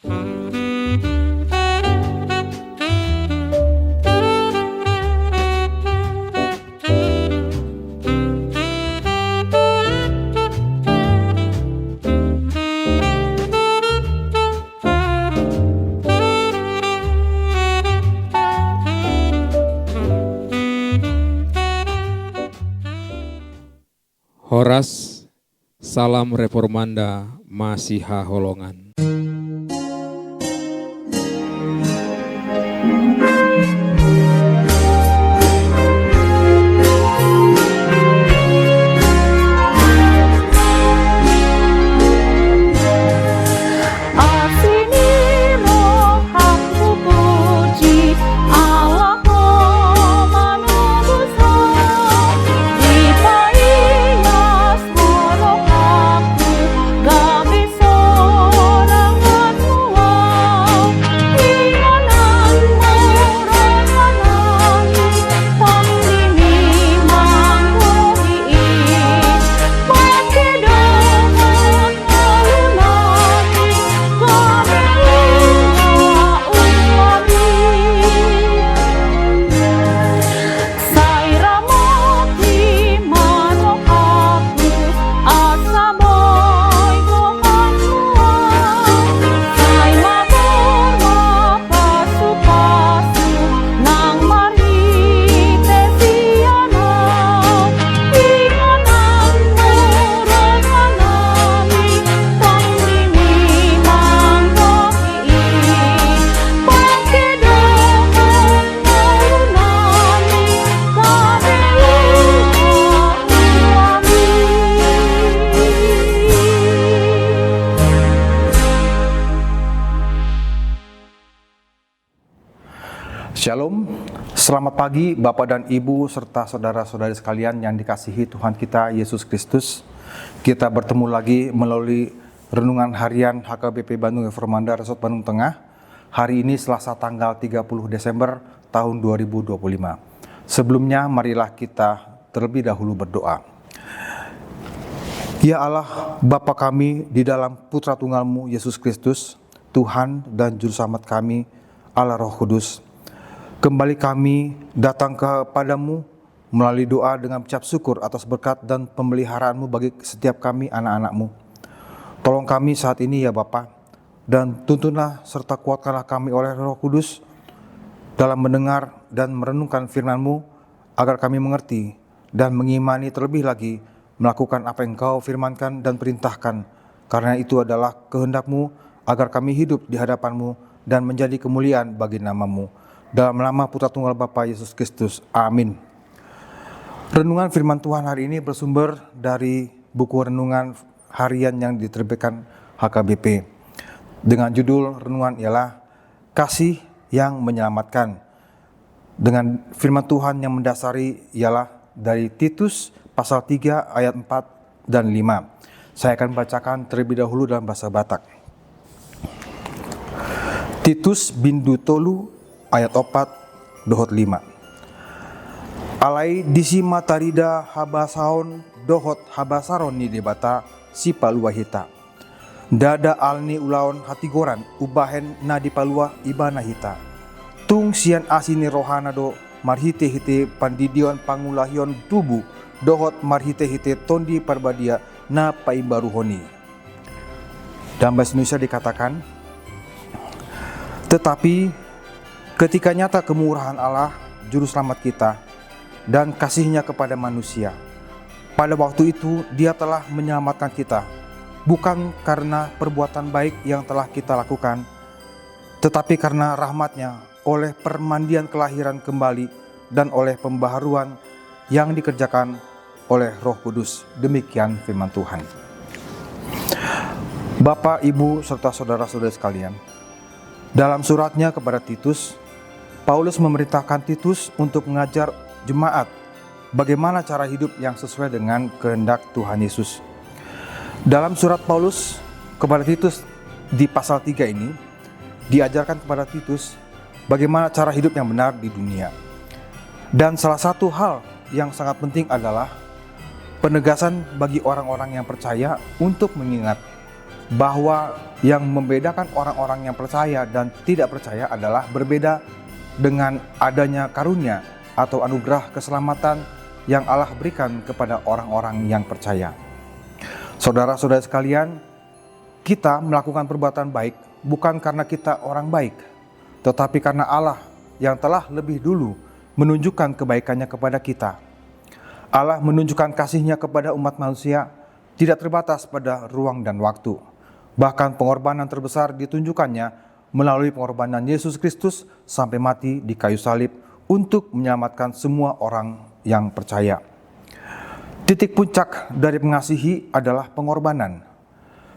Horas, salam reformanda Masiha Holongan. Shalom, selamat pagi Bapak dan Ibu serta saudara-saudari sekalian yang dikasihi Tuhan kita Yesus Kristus. Kita bertemu lagi melalui renungan harian HKBP Bandung Reformanda Resort Bandung Tengah. Hari ini Selasa tanggal 30 Desember tahun 2025. Sebelumnya marilah kita terlebih dahulu berdoa. Ya Allah, Bapa kami di dalam Putra Tunggal-Mu Yesus Kristus, Tuhan dan Juru Selamat kami, Allah Roh Kudus. Kembali kami datang kepadamu melalui doa dengan ucap syukur atas berkat dan pemeliharaanmu bagi setiap kami anak-anakmu. Tolong kami saat ini ya Bapa, dan tuntunlah serta kuatkanlah kami oleh Roh Kudus dalam mendengar dan merenungkan firman-Mu agar kami mengerti dan mengimani terlebih lagi melakukan apa yang Engkau firmankan dan perintahkan, karena itu adalah kehendak-Mu agar kami hidup di hadapan-Mu dan menjadi kemuliaan bagi nama-Mu. Dalam nama Putra Tunggal Bapa Yesus Kristus. Amin. Renungan firman Tuhan hari ini bersumber dari buku renungan harian yang diterbitkan HKBP. Dengan judul renungan ialah Kasih yang Menyelamatkan. Dengan firman Tuhan yang mendasari ialah dari Titus pasal 3 ayat 4 dan 5. Saya akan bacakan terlebih dahulu dalam bahasa Batak. Titus bindu tolu ayat 4 dohot 5. Alai disi matarida habasaon dohot habasaron ni debata si palua hita. Dada alni ulaon hatigoran ubahen na di palua ibana hita. Tung sian asini rohana do marhite hite pandidion pangulahion tubuh dohot marhite hite tondi parbadia na paimbaruhoni. Dalam bahasa Indonesia dikatakan, tetapi ketika nyata kemurahan Allah, Juru Selamat kita, dan kasih-Nya kepada manusia, pada waktu itu Dia telah menyelamatkan kita, bukan karena perbuatan baik yang telah kita lakukan, tetapi karena rahmat-Nya oleh permandian kelahiran kembali dan oleh pembaharuan yang dikerjakan oleh Roh Kudus. Demikian firman Tuhan. Bapak, Ibu, serta saudara-saudara sekalian, dalam suratnya kepada Titus, Paulus memerintahkan Titus untuk mengajar jemaat bagaimana cara hidup yang sesuai dengan kehendak Tuhan Yesus. Dalam surat Paulus kepada Titus di pasal 3 ini, diajarkan kepada Titus bagaimana cara hidup yang benar di dunia. Dan salah satu hal yang sangat penting adalah penegasan bagi orang-orang yang percaya untuk mengingat bahwa yang membedakan orang-orang yang percaya dan tidak percaya adalah berbeda dengan adanya karunia atau anugerah keselamatan yang Allah berikan kepada orang-orang yang percaya. Saudara-saudara sekalian, kita melakukan perbuatan baik bukan karena kita orang baik, tetapi karena Allah yang telah lebih dulu menunjukkan kebaikannya kepada kita. Allah menunjukkan kasih-Nya kepada umat manusia tidak terbatas pada ruang dan waktu. Bahkan pengorbanan terbesar ditunjukkannya melalui pengorbanan Yesus Kristus sampai mati di kayu salib untuk menyelamatkan semua orang yang percaya. Titik puncak dari mengasihi adalah pengorbanan.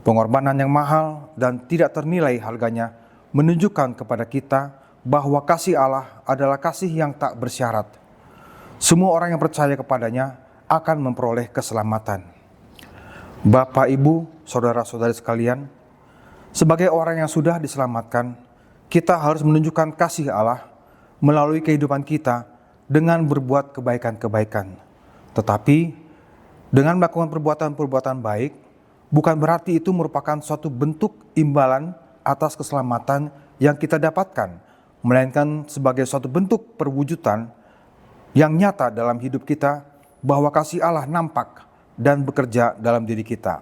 Pengorbanan yang mahal dan tidak ternilai harganya menunjukkan kepada kita bahwa kasih Allah adalah kasih yang tak bersyarat. Semua orang yang percaya kepadanya akan memperoleh keselamatan. Bapak, Ibu, saudara-saudari sekalian, sebagai orang yang sudah diselamatkan, kita harus menunjukkan kasih Allah melalui kehidupan kita dengan berbuat kebaikan-kebaikan. Tetapi dengan melakukan perbuatan-perbuatan baik, bukan berarti itu merupakan suatu bentuk imbalan atas keselamatan yang kita dapatkan, melainkan sebagai suatu bentuk perwujudan yang nyata dalam hidup kita bahwa kasih Allah nampak dan bekerja dalam diri kita.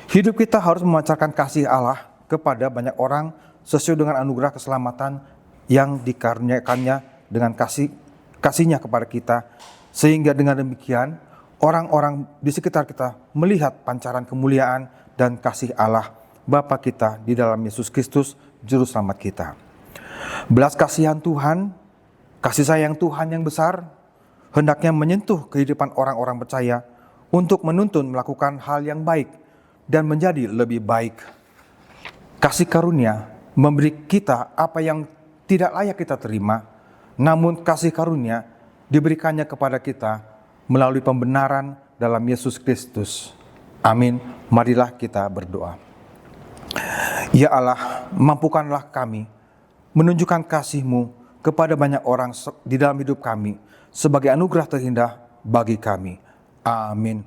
Hidup kita harus memancarkan kasih Allah kepada banyak orang sesuai dengan anugerah keselamatan yang dikaruniakannya dengan kasih-Nya kepada kita, sehingga dengan demikian orang-orang di sekitar kita melihat pancaran kemuliaan dan kasih Allah Bapa kita di dalam Yesus Kristus Juru Selamat kita. Belas kasihan Tuhan, kasih sayang Tuhan yang besar hendaknya menyentuh kehidupan orang-orang percaya untuk menuntun melakukan hal yang baik dan menjadi lebih baik. Kasih karunia memberi kita apa yang tidak layak kita terima, namun kasih karunia diberikannya kepada kita melalui pembenaran dalam Yesus Kristus. Amin. Marilah kita berdoa. Ya Allah, mampukanlah kami menunjukkan kasih-Mu kepada banyak orang di dalam hidup kami sebagai anugerah terindah bagi kami. Amin.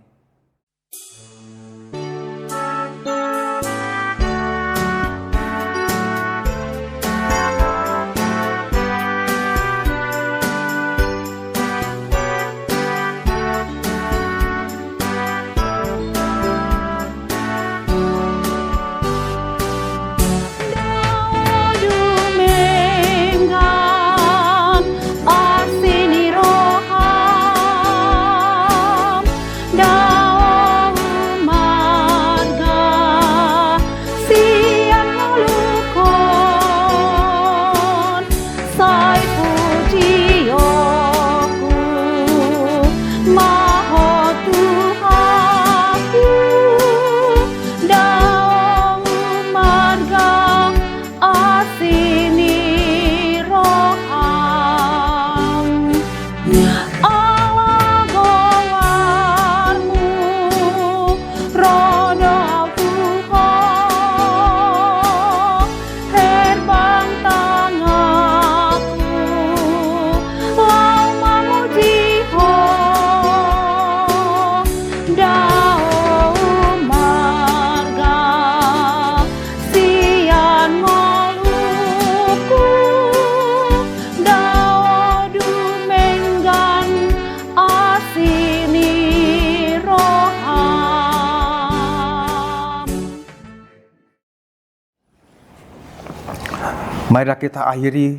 Marilah kita akhiri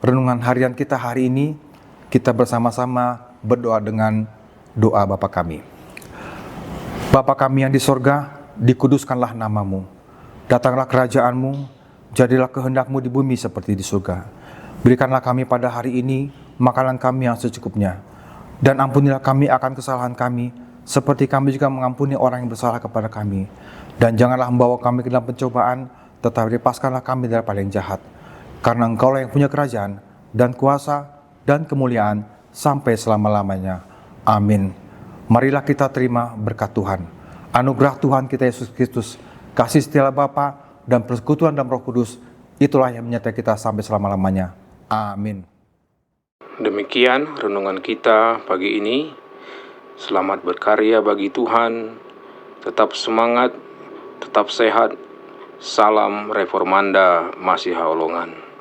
renungan harian kita hari ini. Kita bersama-sama berdoa dengan doa Bapa kami. Bapa kami yang di sorga, dikuduskanlah nama-Mu. Datanglah kerajaan-Mu, jadilah kehendak-Mu di bumi seperti di surga. Berikanlah kami pada hari ini makanan kami yang secukupnya. Dan ampunilah kami akan kesalahan kami, seperti kami juga mengampuni orang yang bersalah kepada kami. Dan janganlah membawa kami ke dalam pencobaan, tetapi lepaskanlah kami daripada yang jahat. Karena Engkaulah yang punya kerajaan dan kuasa dan kemuliaan sampai selama-lamanya. Amin. Marilah kita terima berkat Tuhan. Anugerah Tuhan kita Yesus Kristus, kasih setia Bapa dan persekutuan dalam Roh Kudus, itulah yang menyertai kita sampai selama-lamanya. Amin. Demikian renungan kita pagi ini. Selamat berkarya bagi Tuhan. Tetap semangat Tetap sehat. Salam Reformanda Masiha Olongan.